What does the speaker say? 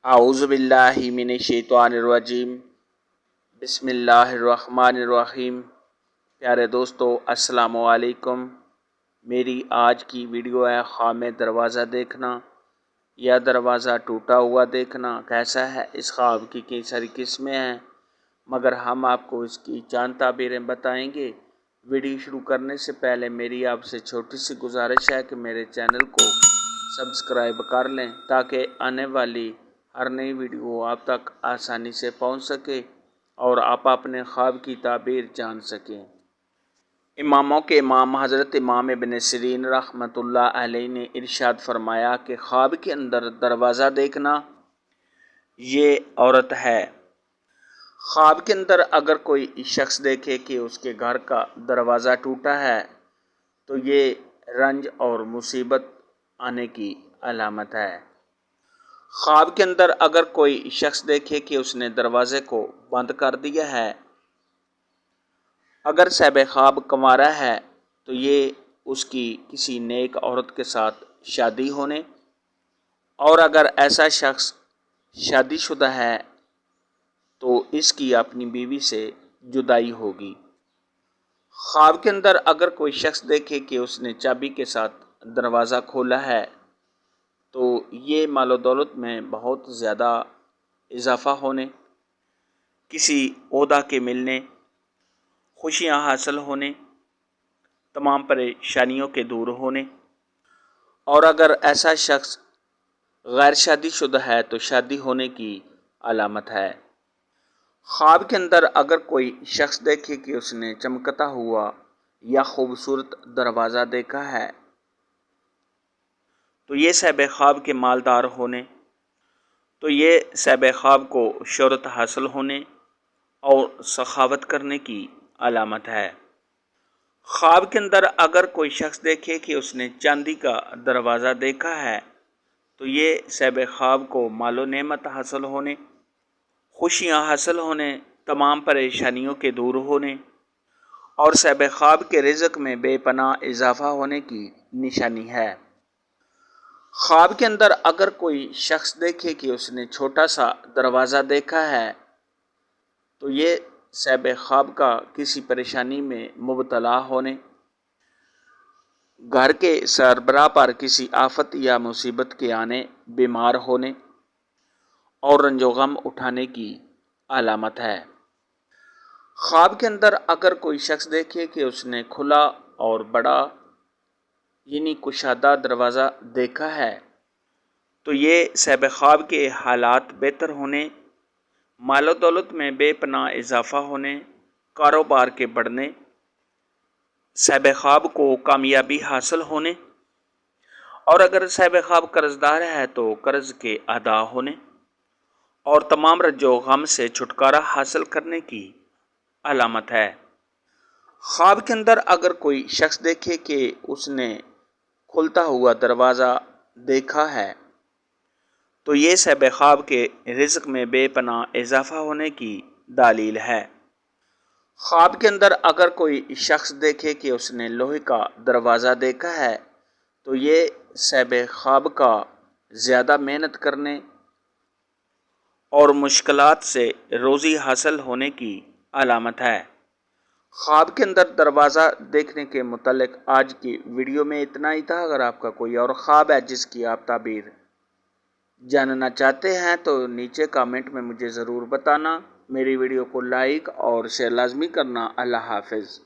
اعوذ باللہ من الشیطان الرجیم بسم اللہ الرحمن الرحیم۔ پیارے دوستو السلام علیکم۔ میری آج کی ویڈیو ہے خواب میں دروازہ دیکھنا یا دروازہ ٹوٹا ہوا دیکھنا کیسا ہے۔ اس خواب کی کئی ساری قسمیں ہیں مگر ہم آپ کو اس کی چند تعبیریں بتائیں گے۔ ویڈیو شروع کرنے سے پہلے میری آپ سے چھوٹی سی گزارش ہے کہ میرے چینل کو سبسکرائب کر لیں تاکہ آنے والی ہر نئی ویڈیو آپ تک آسانی سے پہنچ سکے اور آپ اپنے خواب کی تعبیر جان سکیں۔ اماموں کے امام حضرت امام ابن سیرین رحمۃ اللہ علیہ نے ارشاد فرمایا کہ خواب کے اندر دروازہ دیکھنا یہ عورت ہے۔ خواب کے اندر اگر کوئی شخص دیکھے کہ اس کے گھر کا دروازہ ٹوٹا ہے تو یہ رنج اور مصیبت آنے کی علامت ہے۔ خواب کے اندر اگر کوئی شخص دیکھے کہ اس نے دروازے کو بند کر دیا ہے، اگر صاحب خواب کنوارا ہے تو یہ اس کی کسی نیک عورت کے ساتھ شادی ہونے، اور اگر ایسا شخص شادی شدہ ہے تو اس کی اپنی بیوی سے جدائی ہوگی۔ خواب کے اندر اگر کوئی شخص دیکھے کہ اس نے چابی کے ساتھ دروازہ کھولا ہے تو یہ مال و دولت میں بہت زیادہ اضافہ ہونے، کسی عہدہ کے ملنے، خوشیاں حاصل ہونے، تمام پریشانیوں کے دور ہونے، اور اگر ایسا شخص غیر شادی شدہ ہے تو شادی ہونے کی علامت ہے۔ خواب کے اندر اگر کوئی شخص دیکھے کہ اس نے چمکتا ہوا یا خوبصورت دروازہ دیکھا ہے تو یہ صاحب خواب کے مالدار ہونے، تو یہ صاحب خواب کو شہرت حاصل ہونے اور سخاوت کرنے کی علامت ہے۔ خواب کے اندر اگر کوئی شخص دیکھے کہ اس نے چاندی کا دروازہ دیکھا ہے تو یہ صاحب خواب کو مال و نعمت حاصل ہونے، خوشیاں حاصل ہونے، تمام پریشانیوں کے دور ہونے اور صاحب خواب کے رزق میں بے پناہ اضافہ ہونے کی نشانی ہے۔ خواب کے اندر اگر کوئی شخص دیکھے کہ اس نے چھوٹا سا دروازہ دیکھا ہے تو یہ صاحب خواب کا کسی پریشانی میں مبتلا ہونے، گھر کے سربراہ پر کسی آفت یا مصیبت کے آنے، بیمار ہونے اور رنج و غم اٹھانے کی علامت ہے۔ خواب کے اندر اگر کوئی شخص دیکھے کہ اس نے کھلا اور بڑا یعنی کشادہ دروازہ دیکھا ہے تو یہ صاحب خواب کے حالات بہتر ہونے، مال و دولت میں بے پناہ اضافہ ہونے، کاروبار کے بڑھنے، صاحب خواب کو کامیابی حاصل ہونے، اور اگر صاحب خواب قرض دار ہے تو قرض کے ادا ہونے اور تمام رنج و غم سے چھٹکارا حاصل کرنے کی علامت ہے۔ خواب کے اندر اگر کوئی شخص دیکھے کہ اس نے کھلتا ہوا دروازہ دیکھا ہے تو یہ صاحب خواب کے رزق میں بے پناہ اضافہ ہونے کی دلیل ہے۔ خواب کے اندر اگر کوئی شخص دیکھے کہ اس نے لوہے کا دروازہ دیکھا ہے تو یہ صاحب خواب کا زیادہ محنت کرنے اور مشکلات سے روزی حاصل ہونے کی علامت ہے۔ خواب کے اندر دروازہ دیکھنے کے متعلق آج کی ویڈیو میں اتنا ہی تھا۔ اگر آپ کا کوئی اور خواب ہے جس کی آپ تعبیر جاننا چاہتے ہیں تو نیچے کامنٹ میں مجھے ضرور بتانا۔ میری ویڈیو کو لائک اور شیئر لازمی کرنا۔ اللہ حافظ۔